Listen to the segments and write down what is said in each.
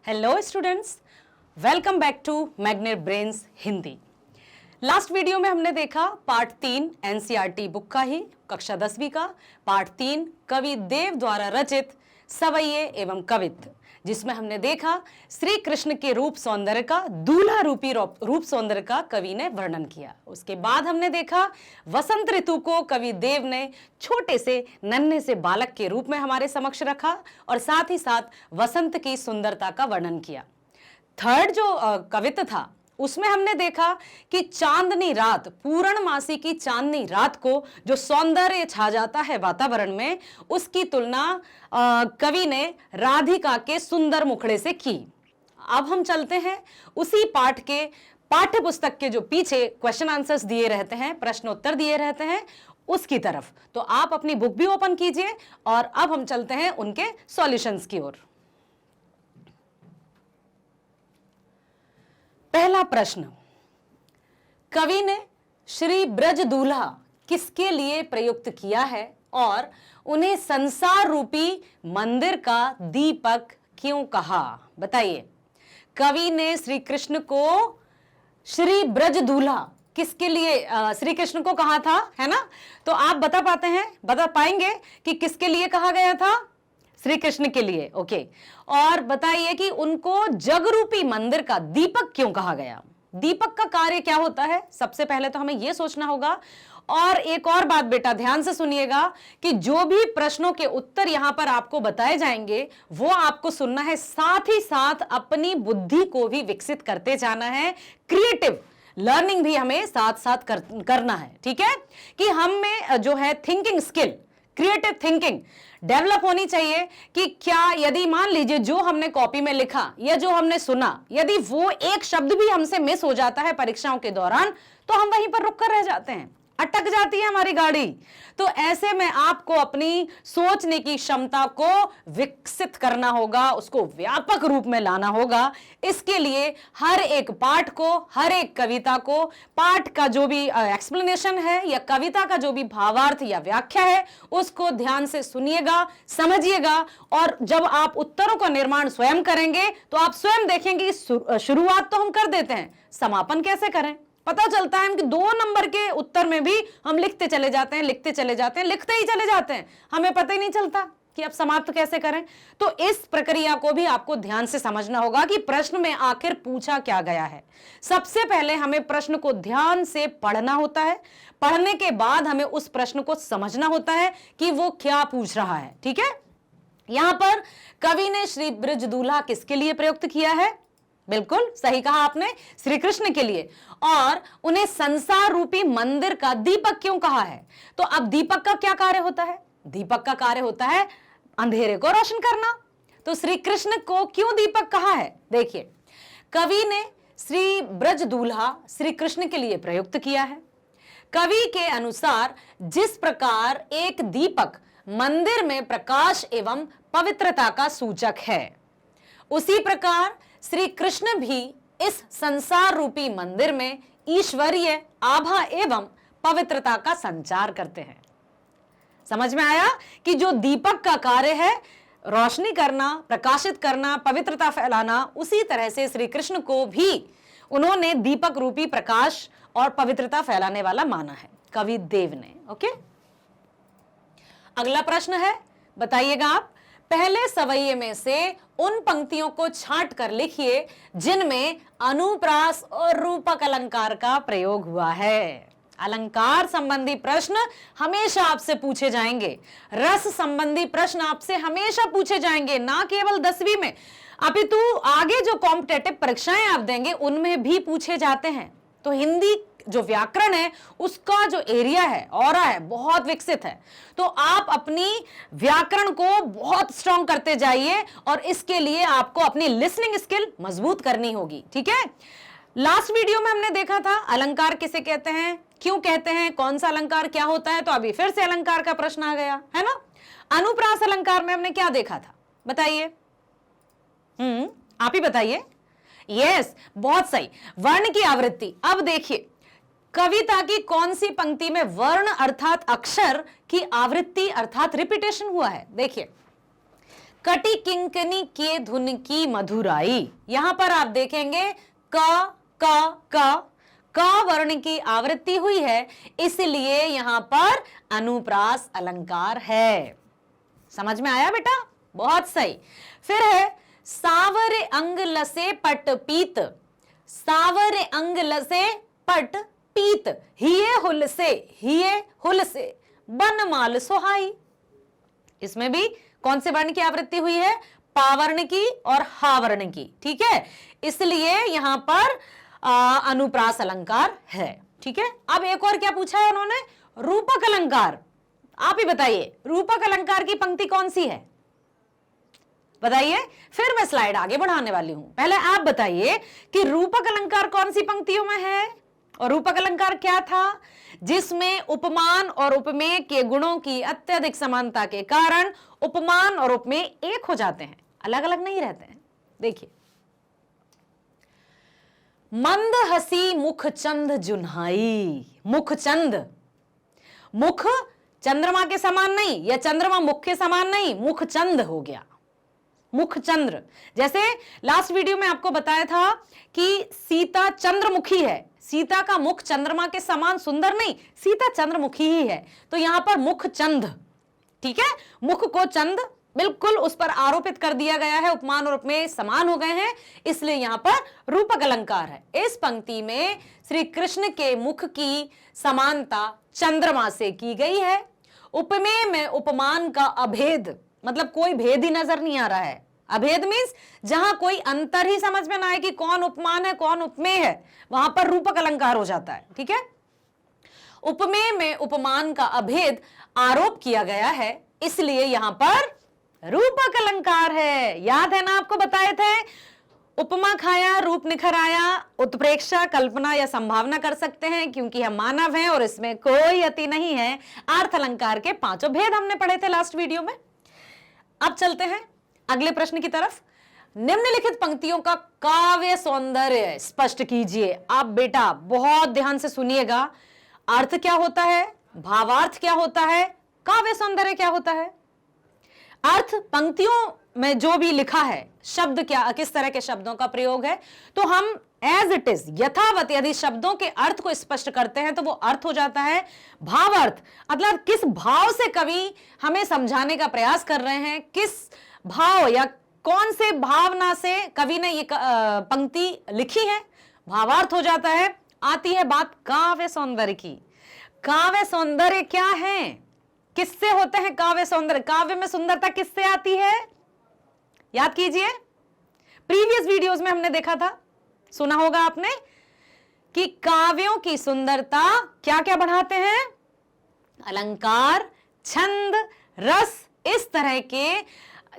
Hello students, welcome back to Magnet Brains Hindi. Last video में हमने देखा पार्ट 3 एनसीईआरटी बुक का ही कक्षा 10वीं का पार्ट 3 कवि देव द्वारा रचित सवैये एवं कवित्त, जिसमें हमने देखा श्री कृष्ण के रूप सौंदर्य का दूल्हा रूपी रूप सौंदर्य का कवि ने वर्णन किया। उसके बाद हमने देखा वसंत ऋतु को कवि देव ने छोटे से नन्हे से बालक के रूप में हमारे समक्ष रखा और साथ ही साथ वसंत की सुंदरता का वर्णन किया। थर्ड जो कवित्त था उसमें हमने देखा कि चांदनी रात, पूर्णमासी की चांदनी रात को जो सौंदर्य छा जाता है वातावरण में, उसकी तुलना कवि ने राधिका के सुंदर मुखड़े से की। अब हम चलते हैं उसी पाठ के पाठ्य पुस्तक के जो पीछे क्वेश्चन आंसर्स दिए रहते हैं, प्रश्न उत्तर दिए रहते हैं, उसकी तरफ। तो आप अपनी बुक भी ओपन कीजिए और अब हम चलते हैं उनके सॉल्यूशंस की ओर। पहला प्रश्न, कवि ने श्री ब्रज दूल्हा किसके लिए प्रयुक्त किया है और उन्हें संसार रूपी मंदिर का दीपक क्यों कहा? बताइए। कवि ने श्री कृष्ण को श्री ब्रज दूल्हा किसके लिए श्री कृष्ण को कहा था, है ना? तो आप बता पाएंगे कि किसके लिए कहा गया था? श्री कृष्ण के लिए। ओके, और बताइए कि उनको जगरूपी मंदिर का दीपक क्यों कहा गया? दीपक का कार्य क्या होता है? सबसे पहले तो हमें यह सोचना होगा। और एक और बात बेटा, ध्यान से सुनिएगा कि जो भी प्रश्नों के उत्तर यहां पर आपको बताए जाएंगे वो आपको सुनना है, साथ ही साथ अपनी बुद्धि को भी विकसित करते जाना है। क्रिएटिव लर्निंग भी हमें साथ साथ करना है, ठीक है? कि हम में जो है thinking skill, creative thinking develop होनी चाहिए कि क्या, यदि मान लीजिए जो हमने कॉपी में लिखा या जो हमने सुना, यदि वो एक शब्द भी हमसे मिस हो जाता है परीक्षाओं के दौरान, तो हम वहीं पर रुक कर रह जाते हैं, अटक जाती है हमारी गाड़ी। तो ऐसे में आपको अपनी सोचने की क्षमता को विकसित करना होगा, उसको व्यापक रूप में लाना होगा। इसके लिए हर एक पाठ को, हर एक कविता को, पाठ का जो भी एक्सप्लेनेशन है या कविता का जो भी भावार्थ या व्याख्या है, उसको ध्यान से सुनिएगा, समझिएगा। और जब आप उत्तरों का निर्माण स्वयं करेंगे तो आप स्वयं देखेंगे कि शुरुआत तो हम कर देते हैं, समापन कैसे करें? पता चलता है कि 2 नंबर के उत्तर में भी हम लिखते चले जाते हैं, लिखते ही चले जाते हैं, हमें पता ही नहीं चलता कि अब समाप्त कैसे करें। तो इस प्रक्रिया को भी आपको ध्यान से समझना होगा कि प्रश्न में आखिर पूछा क्या गया है। सबसे पहले हमें प्रश्न को ध्यान से पढ़ना होता है, पढ़ने के बाद हमें उस प्रश्न को समझना होता है कि वो क्या पूछ रहा है, ठीक है? यहां पर कवि ने श्री ब्रज दूल्हा किसके लिए प्रयुक्त किया है? बिल्कुल सही कहा आपने, श्री कृष्ण के लिए। और उन्हें संसार रूपी मंदिर का दीपक क्यों कहा है? तो अब दीपक का क्या कार्य होता है? दीपक का कार्य होता है अंधेरे को रोशन करना। तो श्री कृष्ण को क्यों दीपक कहा है? देखिए, कवि ने श्री ब्रज दूल्हा श्री कृष्ण के लिए प्रयुक्त किया है। कवि के अनुसार जिस प्रकार एक दीपक मंदिर में प्रकाश एवं पवित्रता का सूचक है, उसी प्रकार श्री कृष्ण भी इस संसार रूपी मंदिर में ईश्वरीय आभा एवं पवित्रता का संचार करते हैं। समझ में आया कि जो दीपक का कार्य है रोशनी करना, प्रकाशित करना, पवित्रता फैलाना, उसी तरह से श्री कृष्ण को भी उन्होंने दीपक रूपी प्रकाश और पवित्रता फैलाने वाला माना है, कवि देव ने। ओके, अगला प्रश्न है, बताइएगा आप। पहले सवैये में से उन पंक्तियों को छांट कर लिखिए जिनमें अनुप्रास और रूपक अलंकार का प्रयोग हुआ है। अलंकार संबंधी प्रश्न हमेशा आपसे पूछे जाएंगे, रस संबंधी प्रश्न आपसे हमेशा पूछे जाएंगे, ना केवल 10वीं में, अपितु आगे जो कॉम्पिटेटिव परीक्षाएं आप देंगे उनमें भी पूछे जाते हैं। तो हिंदी जो व्याकरण है उसका जो एरिया है, ऑरा है, बहुत विकसित है। तो आप अपनी व्याकरण को बहुत स्ट्रॉन्ग करते जाइए और इसके लिए आपको अपनी लिसनिंग स्किल मजबूत करनी होगी, ठीक है? लास्ट वीडियो में हमने देखा था अलंकार किसे कहते हैं, क्यों कहते हैं, कौन सा अलंकार क्या होता है। तो अभी फिर से अलंकार का प्रश्न आ गया है ना। अनुप्रास अलंकार में हमने क्या देखा था, बताइए? आप ही बताइए। यस, बहुत सही, वर्ण की आवृत्ति। अब देखिए, कविता की कौन सी पंक्ति में वर्ण अर्थात अक्षर की आवृत्ति अर्थात रिपीटेशन हुआ है? देखिए, कटी किंकनी के धुन की मधुराई। यहां पर आप देखेंगे क वर्ण की आवृत्ति हुई है, इसलिए यहां पर अनुप्रास अलंकार है। समझ में आया बेटा? बहुत सही। फिर है सावर अंग लसे पट पीत, सावर अंग लसे पट पीत, हिये हुल से बनमाल सुहाई। इसमें भी कौन से वर्ण की आवृत्ति हुई है? पावर्ण की और हावर्ण की। ठीक है, इसलिए यहां पर अनुप्रास अलंकार है। ठीक है, अब एक और क्या पूछा है उन्होंने? रूपक अलंकार। आप ही बताइए, रूपक अलंकार की पंक्ति कौन सी है? बताइए, फिर मैं स्लाइड आगे बढ़ाने वाली हूं। पहले आप बताइए कि रूपक अलंकार कौन सी पंक्तियों में है, और रूपक अलंकार क्या था? जिसमें उपमान और उपमेय के गुणों की अत्यधिक समानता के कारण उपमान और उपमेय एक हो जाते हैं, अलग अलग नहीं रहते हैं। देखिए, मंद हसी मुख चंद जुन्हाई। मुख चंद, मुख चंद्रमा के समान नहीं, या चंद्रमा मुख के समान नहीं, मुख चंद हो गया, मुख चंद्र। जैसे लास्ट वीडियो में आपको बताया था कि सीता चंद्रमुखी है, सीता का मुख चंद्रमा के समान सुंदर नहीं, सीता चंद्रमुखी ही है, तो यहां पर मुख चंद। ठीक है, मुख को चंद बिल्कुल उस पर आरोपित कर दिया गया है, उपमान और उपमेय समान हो गए हैं, इसलिए यहां पर रूपक अलंकार है। इस पंक्ति में श्री कृष्ण के मुख की समानता चंद्रमा से की गई है। उपमेय में उपमान का अभेद, मतलब कोई भेद ही नजर नहीं आ रहा है। अभेद मीन्स जहां कोई अंतर ही समझ में ना आए कि कौन उपमान है कौन उपमेय है, वहां पर रूपक अलंकार हो जाता है। ठीक है, उपमेय में उपमान का अभेद आरोप किया गया है, इसलिए यहां पर रूपक अलंकार है। याद है ना, आपको बताए थे, उपमा खाया रूप निखर आया, उत्प्रेक्षा कल्पना या संभावना कर सकते हैं क्योंकि हम मानव हैं और इसमें कोई अति नहीं है। अर्थ अलंकार के 5 भेद हमने पढ़े थे लास्ट वीडियो में। अब चलते हैं अगले प्रश्न की तरफ। निम्नलिखित पंक्तियों का काव्य सौंदर्य स्पष्ट कीजिए। आप बेटा बहुत ध्यान से सुनिएगा, अर्थ क्या होता है, भावार्थ क्या होता है, काव्य सौंदर्य क्या होता है। अर्थ, पंक्तियों में जो भी लिखा है, शब्द क्या, किस तरह के शब्दों का प्रयोग है, तो हम एज इट इज यथावत यदि शब्दों के अर्थ को स्पष्ट करते हैं तो वो अर्थ हो जाता है। भावार्थ मतलब किस भाव से कवि हमें समझाने का प्रयास कर रहे हैं, किस भाव या कौन से भावना से कवि ने ये पंक्ति लिखी है, भावार्थ हो जाता है। आती है बात काव्य सौंदर्य की। काव्य सौंदर्य क्या है, किससे होते हैं काव्य सौंदर्य? काव्य में सुंदरता किससे आती है? याद कीजिए, प्रीवियस वीडियोस में हमने देखा था, सुना होगा आपने कि काव्यों की सुंदरता क्या क्या बढ़ाते हैं? अलंकार, छंद, रस, इस तरह के,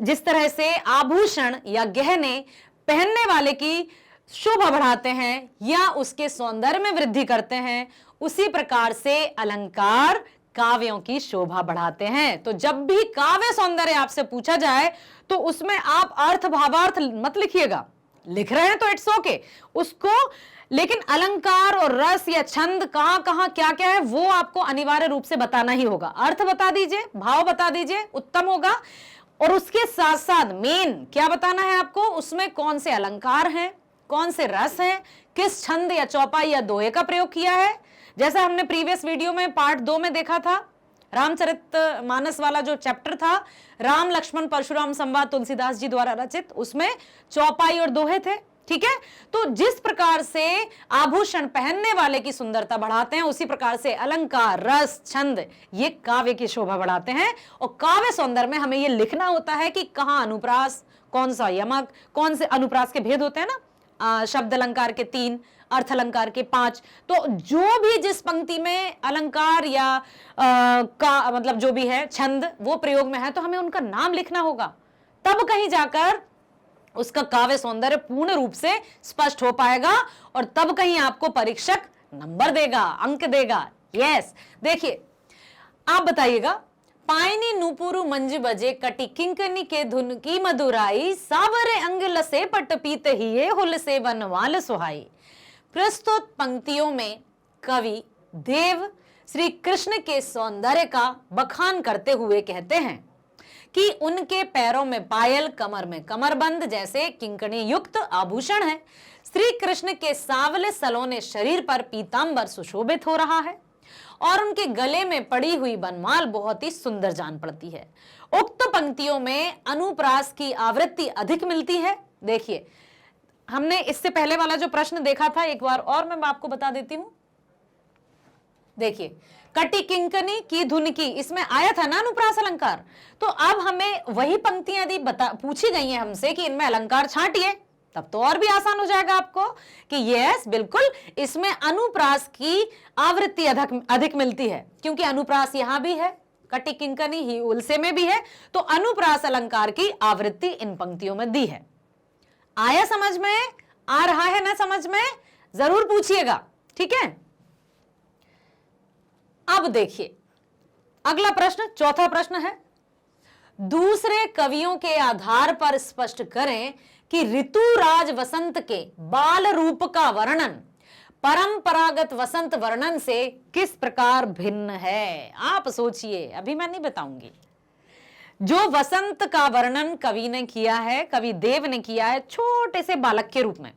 जिस तरह से आभूषण या गहने पहनने वाले की शोभा बढ़ाते हैं या उसके सौंदर्य में वृद्धि करते हैं, उसी प्रकार से अलंकार काव्यों की शोभा बढ़ाते हैं। तो जब भी काव्य सौंदर्य आपसे पूछा जाए तो उसमें आप अर्थ भावार्थ मत लिखिएगा, लिख रहे हैं तो इट्स ओके उसको, लेकिन अलंकार और रस या छंद कहां कहां क्या क्या है वो आपको अनिवार्य रूप से बताना ही होगा। अर्थ बता दीजिए, भाव बता दीजिए, उत्तम होगा। और उसके साथ साथ मेन क्या बताना है आपको, उसमें कौन से अलंकार हैं, कौन से रस हैं, किस छंद या चौपाई या दोहे का प्रयोग किया है। जैसा हमने प्रीवियस वीडियो में पार्ट 2 में देखा था, रामचरितमानस वाला जो चैप्टर था, राम लक्ष्मण परशुराम संवाद तुलसीदास जी द्वारा रचित, उसमें चौपाई और दोहे थे। ठीक है, तो जिस प्रकार से आभूषण पहनने वाले की सुंदरता बढ़ाते हैं, उसी प्रकार से अलंकार, रस, छंद ये काव्य की शोभा बढ़ाते हैं। और काव्य सौंदर्य में हमें ये लिखना होता है कि कहां अनुप्रास, कौन सा यमक, कौन से अनुप्रास के भेद होते हैं ना, शब्द अलंकार के 3, अर्थ अलंकार के 5। तो जो भी जिस पंक्ति में अलंकार या का मतलब जो भी है छंद वो प्रयोग में है, तो हमें उनका नाम लिखना होगा, तब कहीं जाकर उसका काव्य सौंदर्य पूर्ण रूप से स्पष्ट हो पाएगा और तब कहीं आपको परीक्षक नंबर देगा, अंक देगा। यस, देखिए आप बताइएगा, पायनी नूपुरु मंज बजे कटी किंकनी के धुन की मधुराई, सावरे अंग लसे पट पीत हिये हुल से वनवाल सुहाई। प्रस्तुत पंक्तियों में कवि देव श्री कृष्ण के सौंदर्य का बखान करते हुए कहते हैं कि उनके पैरों में पायल, कमर में कमरबंद जैसे किंकणी युक्त आभूषण है। श्री कृष्ण के सांवले सलोने शरीर पर पीतांबर सुशोभित हो रहा है और उनके गले में पड़ी हुई बनमाल बहुत ही सुंदर जान पड़ती है। उक्त पंक्तियों में अनुप्रास की आवृत्ति अधिक मिलती है। देखिए, हमने इससे पहले वाला जो प्रश्न देखा था, एक बार और मैं आपको बता देती हूं। देखिए, कटी किंकनी की धुन की, इसमें आया था ना अनुप्रास अलंकार। तो अब हमें वही पंक्तियां यदि पूछी गई हैं हमसे कि इनमें अलंकार छांटिए, तब तो और भी आसान हो जाएगा आपको कि यस बिल्कुल इसमें अनुप्रास की आवृत्ति अधिक मिलती है, क्योंकि अनुप्रास यहां भी है, कटी किंकनी ही उलसे में भी है, तो अनुप्रास अलंकार की आवृत्ति इन पंक्तियों में दी है। आया समझ में? आ रहा है ना समझ में? जरूर पूछिएगा, ठीक है। अब देखिए अगला प्रश्न, चौथा प्रश्न है, दूसरे कवियों के आधार पर स्पष्ट करें कि ऋतुराज वसंत के बाल रूप का वर्णन परंपरागत वसंत वर्णन से किस प्रकार भिन्न है। आप सोचिए, अभी मैं नहीं बताऊंगी। जो वसंत का वर्णन कवि ने किया है, कवि देव ने किया है छोटे से बालक के रूप में,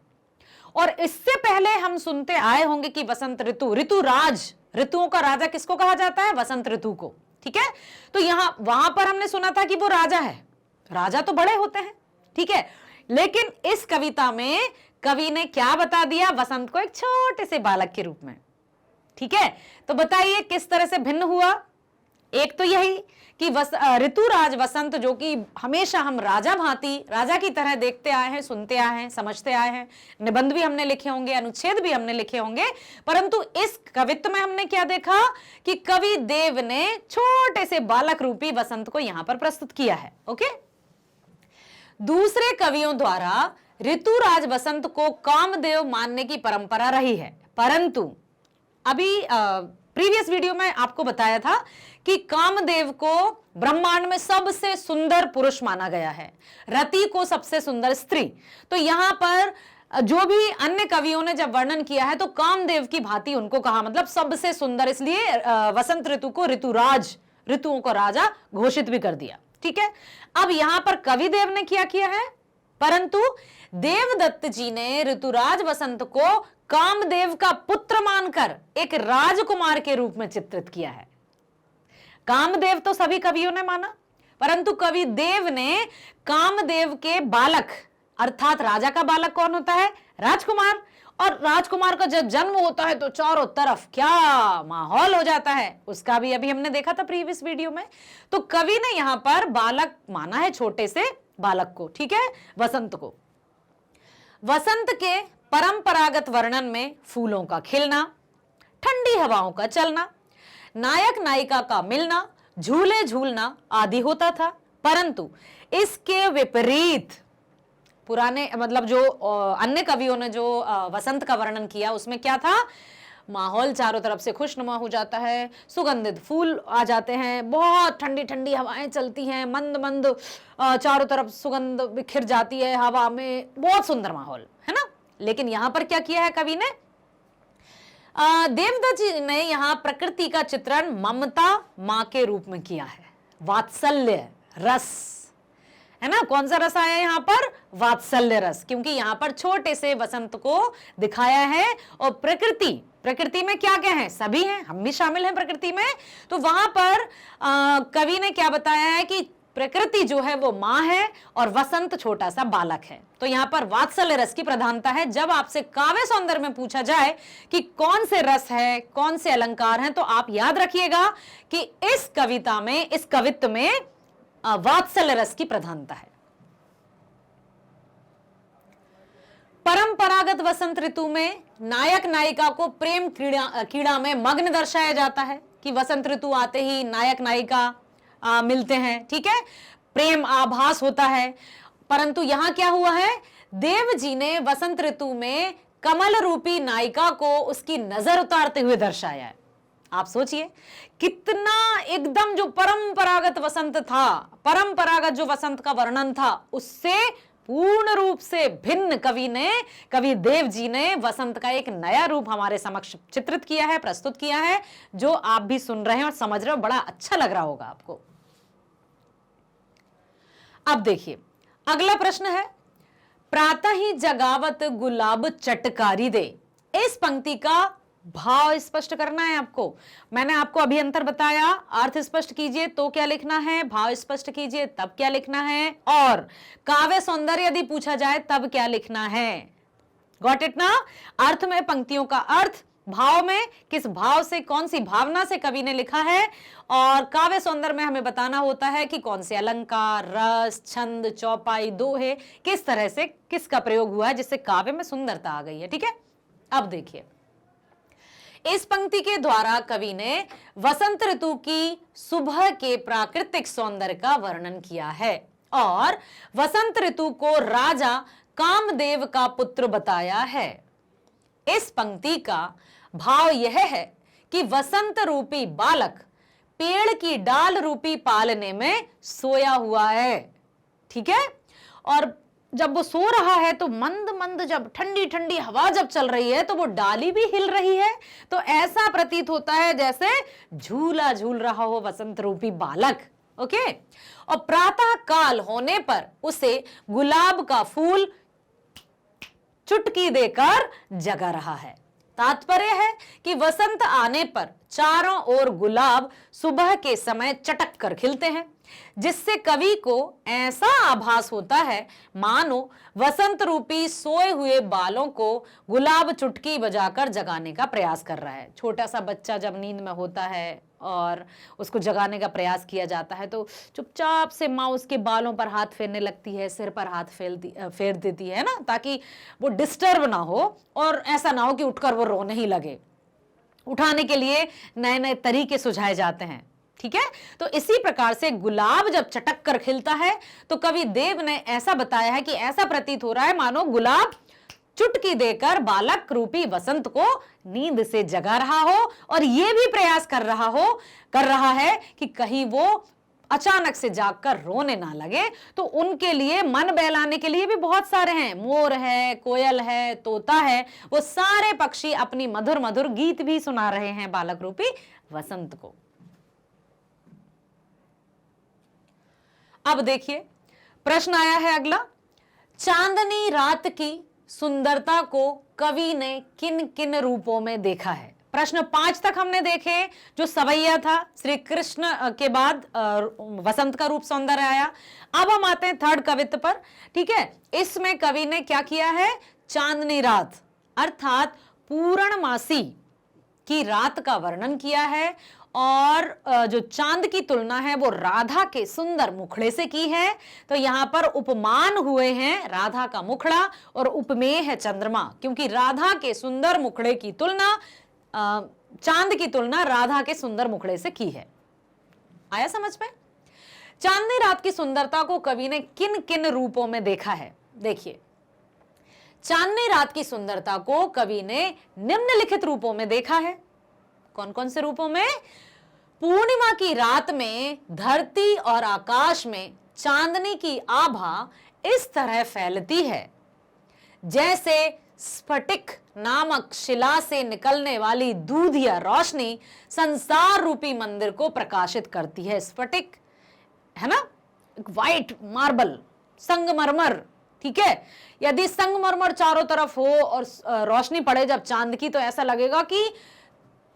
और इससे पहले हम सुनते आए होंगे कि वसंत ऋतु, ऋतुराज, ऋतुओं का राजा किसको कहा जाता है? वसंत ऋतु को, ठीक है। तो यहां वहां पर हमने सुना था कि वो राजा है, राजा तो बड़े होते हैं, ठीक है। लेकिन इस कविता में कवि ने क्या बता दिया? वसंत को एक छोटे से बालक के रूप में, ठीक है। तो बताइए किस तरह से भिन्न हुआ? एक तो यही कि ऋतुराज वसंत, जो कि हमेशा हम राजा भांति, राजा की तरह देखते आए हैं, सुनते आए हैं, समझते आए हैं, निबंध भी हमने लिखे होंगे, अनुच्छेद भी हमने लिखे होंगे, परंतु इस कवित्व में हमने क्या देखा कि कवि देव ने छोटे से बालक रूपी वसंत को यहां पर प्रस्तुत किया है। ओके, दूसरे कवियों द्वारा ऋतुराज वसंत को कामदेव मानने की परंपरा रही है, परंतु अभी प्रीवियस वीडियो में आपको बताया था कि कामदेव को ब्रह्मांड में सबसे सुंदर पुरुष माना गया है, रति को सबसे सुंदर स्त्री। तो यहां पर जो भी अन्य कवियों ने जब वर्णन किया है तो कामदेव की भांति उनको कहा, मतलब सबसे सुंदर, इसलिए वसंत ऋतु को ऋतुराज, ऋतुओं को राजा घोषित भी कर दिया, ठीक है। अब यहां पर कवि देव ने क्या किया है? परंतु देवदत्त जी ने ऋतुराज वसंत को कामदेव का पुत्र मानकर एक राजकुमार के रूप में चित्रित किया है। कामदेव तो सभी कवियों ने माना, परंतु कवि देव ने कामदेव के बालक, अर्थात राजा का बालक कौन होता है? राजकुमार। और राजकुमार का जब जन्म होता है तो चारों तरफ क्या माहौल हो जाता है, उसका भी अभी हमने देखा था प्रीवियस वीडियो में। तो कवि ने यहां पर बालक माना है, छोटे से बालक को, ठीक है, वसंत को। वसंत के परंपरागत वर्णन में फूलों का खिलना, ठंडी हवाओं का चलना, नायक नायिका का मिलना, झूले झूलना आदि होता था, परंतु इसके विपरीत पुराने, मतलब जो अन्य कवियों ने जो वसंत का वर्णन किया उसमें क्या था? माहौल चारों तरफ से खुशनुमा हो जाता है, सुगंधित फूल आ जाते हैं, बहुत ठंडी ठंडी हवाएं चलती हैं, मंद मंद चारों तरफ सुगंध बिखर जाती है हवा में, बहुत सुंदर माहौल है ना। लेकिन यहां पर क्या किया है कवि ने? देवदत्त जी ने यहां प्रकृति का चित्रण ममता मां के रूप में किया है, वात्सल्य रस, है ना। कौन सा रस आया यहां पर? वात्सल्य रस, क्योंकि यहां पर छोटे से वसंत को दिखाया है और प्रकृति में क्या क्या है? सभी हैं, हम भी शामिल हैं प्रकृति में। तो वहां पर कवि ने क्या बताया है कि प्रकृति जो है वो मां है और वसंत छोटा सा बालक है। तो यहां पर वात्सल्य रस की प्रधानता है। जब आपसे काव्य सौंदर्य में पूछा जाए कि कौन से रस है, कौन से अलंकार हैं, तो आप याद रखिएगा कि इस कविता में, इस कवित्व में वात्सल्य रस की प्रधानता है। परंपरागत वसंत ऋतु में नायक नायिका को प्रेम कीड़ा में मग्न दर्शाया जाता है कि वसंत ऋतु आते ही नायक नायिका मिलते हैं, ठीक है, प्रेम आभास होता है। परंतु यहां क्या हुआ है? देव जी ने वसंत ऋतु में कमल रूपी नायिका को उसकी नजर उतारते हुए दर्शाया है। आप सोचिए कितना एकदम जो परंपरागत वसंत था, परंपरागत जो वसंत का वर्णन था, उससे पूर्ण रूप से भिन्न कवि देव जी ने वसंत का एक नया रूप हमारे समक्ष चित्रित किया है, प्रस्तुत किया है, जो आप भी सुन रहे हैं और समझ रहे हो, बड़ा अच्छा लग रहा होगा आपको। अब देखिए अगला प्रश्न है, प्रातः ही जगावत गुलाब चटकारी दे। इस पंक्ति का भाव स्पष्ट करना है आपको। मैंने आपको अभी अंतर बताया, अर्थ स्पष्ट कीजिए तो क्या लिखना है, भाव स्पष्ट कीजिए तब क्या लिखना है, और काव्य सौंदर्य यदि पूछा जाए तब क्या लिखना है। गॉट इट ना। अर्थ में पंक्तियों का अर्थ, भाव में किस भाव से, कौन सी भावना से कवि ने लिखा है, और काव्य सौंदर्य में हमें बताना होता है कि कौन से अलंकार, रस, छंद, चौपाई, दोहे, किस तरह से किसका प्रयोग हुआ है जिससे काव्य में सुंदरता आ गई है। ठीक है, अब देखिए इस पंक्ति के द्वारा कवि ने वसंत ऋतु की सुबह के प्राकृतिक सौंदर्य का वर्णन किया है और वसंत ऋतु को राजा कामदेव का पुत्र बताया है। इस पंक्ति का भाव यह है कि वसंत रूपी बालक पेड़ की डाल रूपी पालने में सोया हुआ है। ठीक है, और जब वो सो रहा है तो मंद मंद जब ठंडी ठंडी हवा जब चल रही है तो वो डाली भी हिल रही है, तो ऐसा प्रतीत होता है जैसे झूला झूल रहा हो वसंत रूपी बालक। ओके, और प्रातः काल होने पर उसे गुलाब का फूल चुटकी देकर जगा रहा है। तात्पर्य है कि वसंत आने पर चारों ओर गुलाब सुबह के समय चटक कर खिलते हैं, जिससे कवि को ऐसा आभास होता है मानो वसंत रूपी सोए हुए बालों को गुलाब चुटकी बजाकर जगाने का प्रयास कर रहा है। छोटा सा बच्चा जब नींद में होता है और उसको जगाने का प्रयास किया जाता है तो चुपचाप से माँ उसके बालों पर हाथ फेरने लगती है, सिर पर हाथ फेर देती है ना, ताकि वो डिस्टर्ब ना हो और ऐसा ना हो कि उठकर वो रोने ही लगे। उठाने के लिए नए नए तरीके सुझाए जाते हैं। ठीक है, तो इसी प्रकार से गुलाब जब चटक कर खिलता है तो कवि देव ने ऐसा बताया है कि ऐसा प्रतीत हो रहा है मानो गुलाब चुटकी देकर बालक रूपी वसंत को नींद से जगा रहा हो और यह भी प्रयास कर रहा है कि कहीं वो अचानक से जागकर रोने ना लगे। तो उनके लिए मन बहलाने के लिए भी बहुत सारे हैं, मोर है, कोयल है, तोता है, वो सारे पक्षी अपनी मधुर मधुर गीत भी सुना रहे हैं बालक रूपी वसंत को। अब देखिए प्रश्न आया है अगला, चांदनी रात की सुंदरता को कवि ने किन किन रूपों में देखा है। प्रश्न 5 तक हमने देखे, जो सवैया था, श्री कृष्ण के बाद वसंत का रूप सौंदर्य आया। अब हम आते हैं थर्ड कवित्व पर। ठीक है, इसमें कवि ने क्या किया है, चांदनी रात अर्थात पूर्णमासी की रात का वर्णन किया है और जो चांद की तुलना है वो राधा के सुंदर मुखड़े से की है। तो यहां पर उपमान हुए हैं राधा का मुखड़ा और उपमेय है चंद्रमा, क्योंकि राधा के सुंदर मुखड़े की तुलना चांद की तुलना राधा के सुंदर मुखड़े से की है। आया समझ में? चांदनी रात की सुंदरता को कवि ने किन किन रूपों में देखा है। देखिए, चांदनी रात की सुंदरता को कवि ने निम्नलिखित रूपों में देखा है। कौन कौन से रूपों में? पूर्णिमा की रात में धरती और आकाश में चांदनी की आभा इस तरह फैलती है जैसे स्फटिक नामक शिला से निकलने वाली दूधिया रोशनी संसार रूपी मंदिर को प्रकाशित करती है। स्फटिक है ना, व्हाइट मार्बल, संगमरमर। ठीक है, यदि संगमरमर चारों तरफ हो और रोशनी पड़े जब चांद की, तो ऐसा लगेगा कि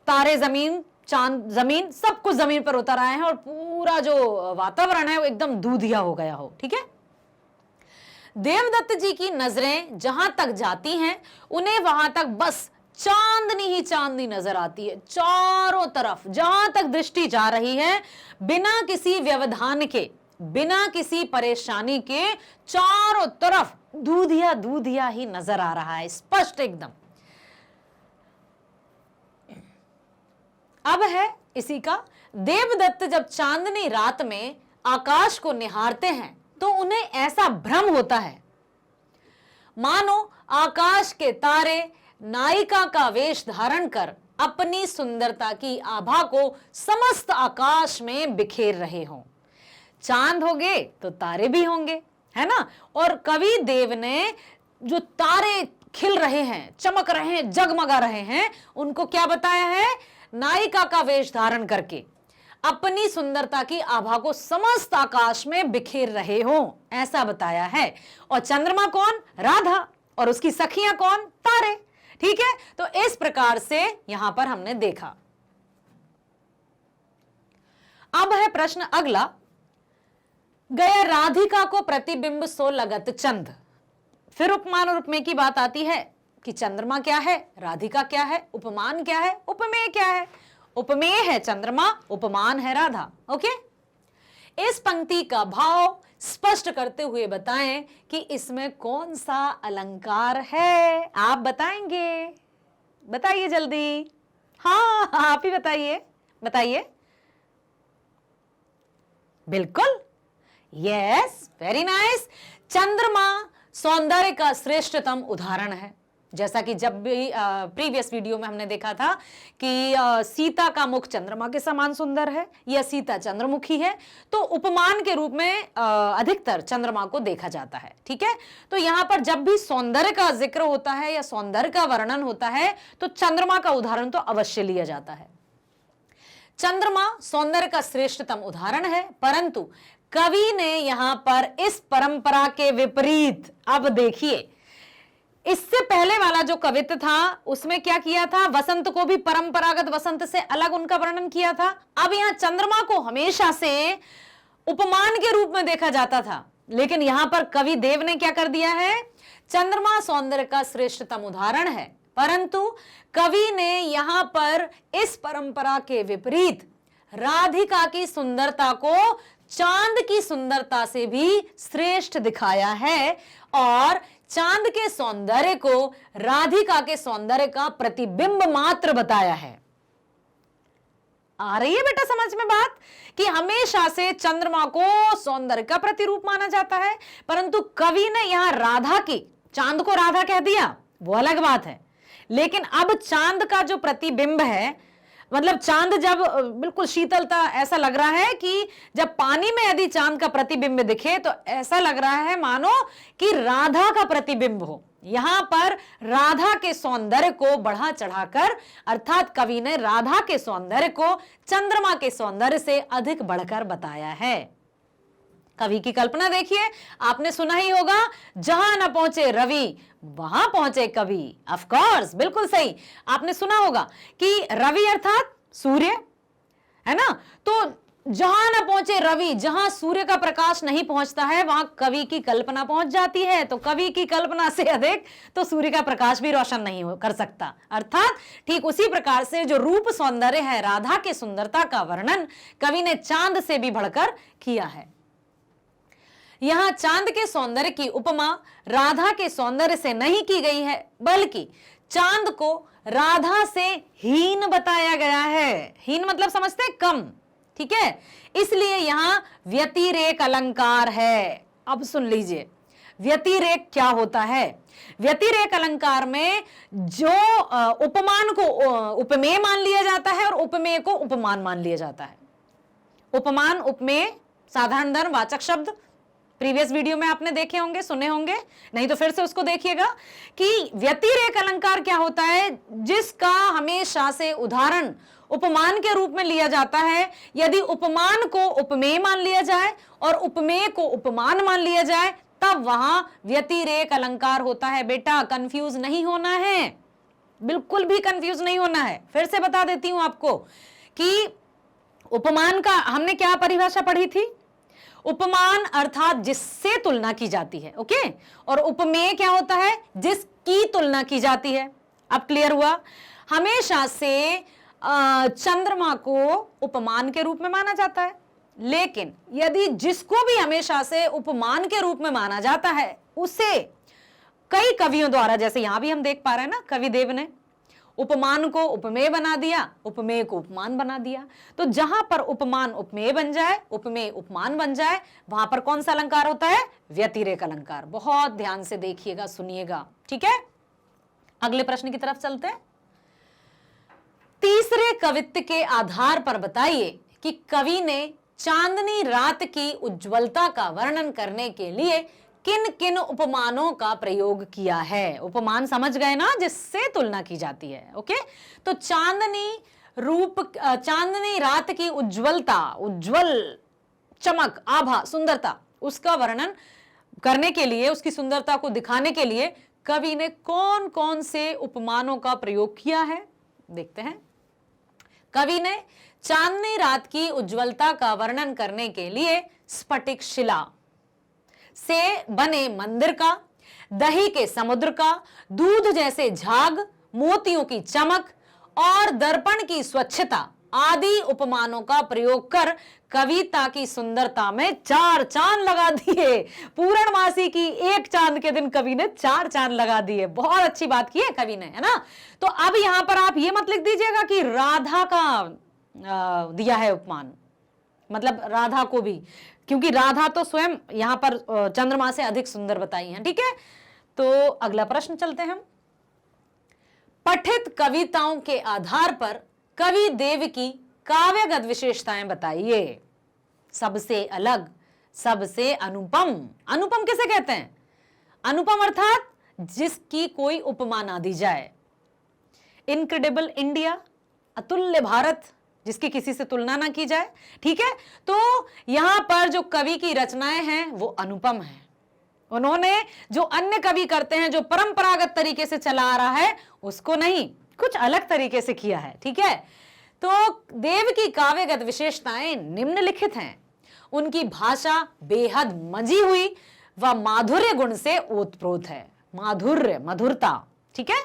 तारे, जमीन, चांद, जमीन, सब कुछ जमीन पर उतर आए हैं और पूरा जो वातावरण है वो एकदम दूधिया हो गया हो। ठीक है, देवदत्त जी की नजरें जहां तक जाती हैं उन्हें वहां तक बस चांदनी ही चांदनी नजर आती है। चारों तरफ जहां तक दृष्टि जा रही है, बिना किसी व्यवधान के, बिना किसी परेशानी के चारों तरफ दूधिया दूधिया ही नजर आ रहा है, स्पष्ट एकदम। अब है इसी का, देवदत्त जब चांदनी रात में आकाश को निहारते हैं तो उन्हें ऐसा भ्रम होता है मानो आकाश के तारे नायिका का वेश धारण कर अपनी सुंदरता की आभा को समस्त आकाश में बिखेर रहे हों। चांद होंगे तो तारे भी होंगे, है ना। और कवि देव ने जो तारे खिल रहे हैं, चमक रहे हैं, जगमगा रहे हैं, उनको क्या बताया है? नायिका का वेश धारण करके अपनी सुंदरता की आभा को समस्त आकाश में बिखेर रहे हो, ऐसा बताया है। और चंद्रमा कौन? राधा। और उसकी सखियां कौन? तारे। ठीक है, तो इस प्रकार से यहां पर हमने देखा। अब है प्रश्न अगला, गया राधिका को प्रतिबिंब सो लगत चंद। फिर उपमान और उपमेय की बात आती है कि चंद्रमा क्या है, राधिका क्या है, उपमान क्या है, उपमेय क्या है। उपमेय है चंद्रमा, उपमान है राधा। ओके, इस पंक्ति का भाव स्पष्ट करते हुए बताएं कि इसमें कौन सा अलंकार है। आप बताएंगे? बताइए जल्दी। हाँ, आप ही बताइए, बताइए। बिल्कुल, यस, वेरी नाइस। चंद्रमा सौंदर्य का श्रेष्ठतम उदाहरण है। जैसा कि जब भी प्रीवियस वीडियो में हमने देखा था कि सीता का मुख चंद्रमा के समान सुंदर है या सीता चंद्रमुखी है, तो उपमान के रूप में अधिकतर चंद्रमा को देखा जाता है। ठीक है, तो यहां पर जब भी सौंदर्य का जिक्र होता है या सौंदर्य का वर्णन होता है तो चंद्रमा का उदाहरण तो अवश्य लिया जाता है। चंद्रमा सौंदर्य का श्रेष्ठतम उदाहरण है, परंतु कवि ने यहां पर इस परंपरा के विपरीत, अब देखिए, इससे पहले वाला जो कवित्व था उसमें क्या किया था, वसंत को भी परंपरागत वसंत से अलग उनका वर्णन किया था। अब यहां चंद्रमा को हमेशा से उपमान के रूप में देखा जाता था, लेकिन यहां पर कवि देव ने क्या कर दिया है, चंद्रमा सौंदर्य का श्रेष्ठतम उदाहरण है, परंतु कवि ने यहां पर इस परंपरा के विपरीत राधिका की सुंदरता को चांद की सुंदरता से भी श्रेष्ठ दिखाया है और चांद के सौंदर्य को राधिका के सौंदर्य का प्रतिबिंब मात्र बताया है। आ रही है बेटा समझ में बात, कि हमेशा से चंद्रमा को सौंदर्य का प्रतिरूप माना जाता है, परंतु कवि ने यहां राधा की, चांद को राधा कह दिया, वो अलग बात है, लेकिन अब चांद का जो प्रतिबिंब है, मतलब चांद जब बिल्कुल शीतलता, ऐसा लग रहा है कि जब पानी में यदि चांद का प्रतिबिंब दिखे तो ऐसा लग रहा है मानो कि राधा का प्रतिबिंब हो। यहां पर राधा के सौंदर्य को बढ़ा चढ़ाकर, अर्थात कवि ने राधा के सौंदर्य को चंद्रमा के सौंदर्य से अधिक बढ़कर बताया है। कवि की कल्पना देखिए, आपने सुना ही होगा, जहां न पहुंचे रवि वहां पहुंचे कवि। ऑफ कोर्स, बिल्कुल सही, आपने सुना होगा कि रवि अर्थात सूर्य है ना, तो जहां न पहुंचे रवि, जहां सूर्य का प्रकाश नहीं पहुंचता है वहां कवि की कल्पना पहुंच जाती है, तो कवि की कल्पना से अधिक तो सूर्य का प्रकाश भी रोशन नहीं कर सकता। अर्थात ठीक उसी प्रकार से जो रूप सौंदर्य है, राधा के सुंदरता का वर्णन कवि ने चांद से भी बढ़कर किया है। यहां चांद के सौंदर्य की उपमा राधा के सौंदर्य से नहीं की गई है, बल्कि चांद को राधा से हीन बताया गया है। हीन मतलब समझते हैं, कम। ठीक है, इसलिए यहां व्यतिरेक अलंकार है। अब सुन लीजिए, व्यतिरेक क्या होता है। व्यतिरेक अलंकार में जो उपमान को उपमेय मान लिया जाता है और उपमेय को उपमान मान लिया जाता है। उपमान उपमेय साधारण धर्म वाचक शब्द प्रीवियस वीडियो में आपने देखे होंगे, सुने होंगे, नहीं तो फिर से उसको देखिएगा कि व्यतिरेक अलंकार क्या होता है, जिसका हमेशा से उदाहरण उपमान के रूप में लिया जाता है। यदि उपमान को उपमेय मान लिया जाए और उपमेय को उपमान मान लिया जाए तब वहां व्यतिरेक अलंकार होता है। बेटा कंफ्यूज नहीं होना है, बिल्कुल भी कंफ्यूज नहीं होना है। फिर से बता देती हूं आपको कि उपमान का हमने क्या परिभाषा पढ़ी थी। उपमान अर्थात जिससे तुलना की जाती है, ओके, और उपमेय क्या होता है, जिसकी तुलना की जाती है। अब क्लियर हुआ। हमेशा से चंद्रमा को उपमान के रूप में माना जाता है, लेकिन यदि जिसको भी हमेशा से उपमान के रूप में माना जाता है उसे कई कवियों द्वारा, जैसे यहां भी हम देख पा रहे हैं ना, कवि देव ने उपमान को उपमेय बना दिया, उपमेय को उपमान बना दिया। तो जहां पर उपमान उपमेय बन जाए, उपमेय उपमान बन जाए, वहां पर कौन सा अलंकार होता है, व्यतिरेक अलंकार। बहुत ध्यान से देखिएगा, सुनिएगा, ठीक है। अगले प्रश्न की तरफ चलते हैं। तीसरे कवित्व के आधार पर बताइए कि कवि ने चांदनी रात की उज्ज्वलता का वर्णन करने के लिए किन किन उपमानों का प्रयोग किया है। उपमान समझ गए ना, जिससे तुलना की जाती है, ओके। तो चांदनी रूप, चांदनी रात की उज्जवलता, उज्जवल चमक, आभा, सुंदरता, उसका वर्णन करने के लिए, उसकी सुंदरता को दिखाने के लिए कवि ने कौन कौन से उपमानों का प्रयोग किया है, देखते हैं। कवि ने चांदनी रात की उज्जवलता का वर्णन करने के लिए स्फटिक शिला से बने मंदिर का, दही के समुद्र का, दूध जैसे झाग, मोतियों की चमक और दर्पण की स्वच्छता आदि उपमानों का प्रयोग कर कविता की सुंदरता में 4 चांद लगा दिए। पूर्णमासी की एक चांद के दिन कवि ने 4 चांद लगा दिए। बहुत अच्छी बात की है कवि ने, है ना। तो अब यहां पर आप ये मत लिख दीजिएगा कि राधा का दिया है उपमान, मतलब राधा को भी, क्योंकि राधा तो स्वयं यहां पर चंद्रमा से अधिक सुंदर बताई हैं, ठीक है। तो अगला प्रश्न चलते हैं हम। पठित कविताओं के आधार पर कवि देव की काव्यगत विशेषताएं बताइए। सबसे अलग, सबसे अनुपम। अनुपम किसे कहते हैं? अनुपम अर्थात जिसकी कोई उपमा ना दी जाए। इनक्रेडिबल इंडिया, अतुल्य भारत, जिसकी किसी से तुलना ना की जाए, ठीक है। तो यहां पर जो कवि की रचनाएं हैं वो अनुपम हैं। उन्होंने जो अन्य कवि करते हैं, जो परंपरागत तरीके से चला आ रहा है, उसको नहीं, कुछ अलग तरीके से किया है, ठीक है। तो देव की काव्यगत विशेषताएं निम्नलिखित हैं। उनकी भाषा बेहद मंजी हुई व माधुर्य गुण से ओतप्रोत है। माधुर्य, मधुरता, ठीक है।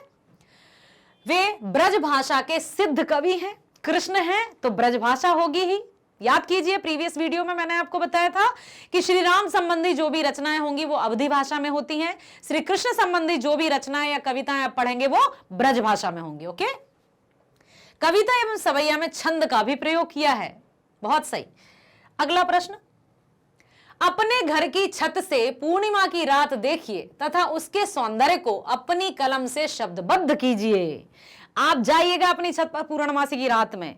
वे ब्रज भाषा के सिद्ध कवि हैं। कृष्ण हैं तो ब्रज भाषा होगी ही। याद कीजिए, प्रीवियस वीडियो में मैंने आपको बताया था कि श्री राम संबंधी जो भी रचनाएं होंगी वो अवधी भाषा में होती हैं। श्री कृष्ण संबंधी जो भी रचनाएं या कविताएं आप पढ़ेंगे वो ब्रज भाषा में होंगी। ओके। कविता एवं सवैया में छंद का भी प्रयोग किया है। बहुत सही। अगला प्रश्न। अपने घर की छत से पूर्णिमा की रात देखिए तथा उसके सौंदर्य को अपनी कलम से शब्दबद्ध कीजिए। आप जाइएगा अपनी छत पर पूर्णमासी की रात में,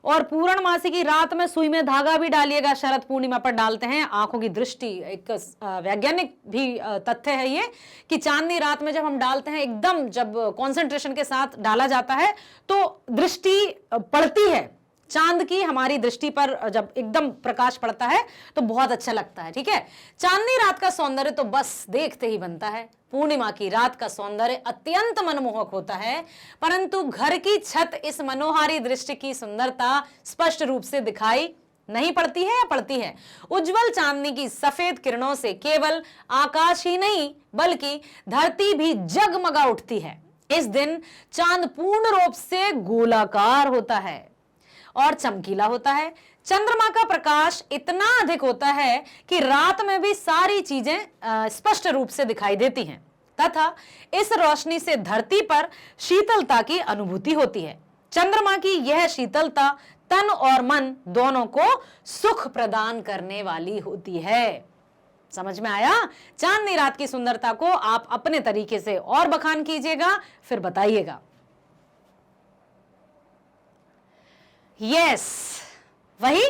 और पूर्णमासी की रात में सुई में धागा भी डालिएगा। शरद पूर्णिमा पर डालते हैं। आंखों की दृष्टि, एक वैज्ञानिक भी तथ्य है ये, कि चांदनी रात में जब हम डालते हैं, एकदम जब कंसंट्रेशन के साथ डाला जाता है तो दृष्टि पड़ती है चांद की, हमारी दृष्टि पर जब एकदम प्रकाश पड़ता है तो बहुत अच्छा लगता है, ठीक है। चांदनी रात का सौंदर्य तो बस देखते ही बनता है। पूर्णिमा की रात का सौंदर्य अत्यंत मनमोहक होता है, परंतु घर की छत इस मनोहारी दृश्य की सुंदरता स्पष्ट रूप से दिखाई नहीं पड़ती है या पड़ती है? उज्जवल चांदनी की सफेद किरणों से केवल आकाश ही नहीं बल्कि धरती भी जगमगा उठती है। इस दिन चांद पूर्ण रूप से गोलाकार होता है और चमकीला होता है। चंद्रमा का प्रकाश इतना अधिक होता है कि रात में भी सारी चीजें स्पष्ट रूप से दिखाई देती हैं तथा इस रोशनी से धरती पर शीतलता की अनुभूति होती है। चंद्रमा की यह शीतलता तन और मन दोनों को सुख प्रदान करने वाली होती है। समझ में आया? चांदनी रात की सुंदरता को आप अपने तरीके से और बखान कीजिएगा, फिर बताइएगा। यस, वही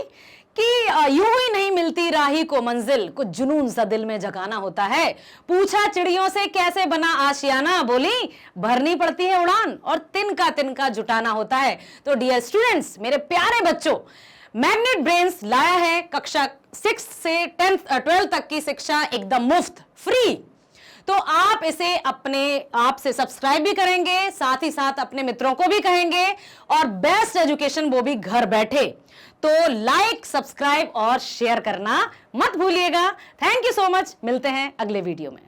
कि यूं ही नहीं मिलती राही को मंजिल, कुछ जुनून सा दिल में जगाना होता है। पूछा चिड़ियों से कैसे बना आशियाना, बोली भरनी पड़ती है उड़ान और तिनका तिनका जुटाना होता है। तो डियर स्टूडेंट्स, मेरे प्यारे बच्चों, मैग्नेट ब्रेन्स लाया है कक्षा 6 से 12 तक की शिक्षा एकदम मुफ्त, फ्री। तो आप इसे अपने आप से सब्सक्राइब भी करेंगे, साथ ही साथ अपने मित्रों को भी कहेंगे, और बेस्ट एजुकेशन वो भी घर बैठे। तो लाइक, सब्सक्राइब और शेयर करना मत भूलिएगा। Thank you so much. मिलते हैं अगले वीडियो में।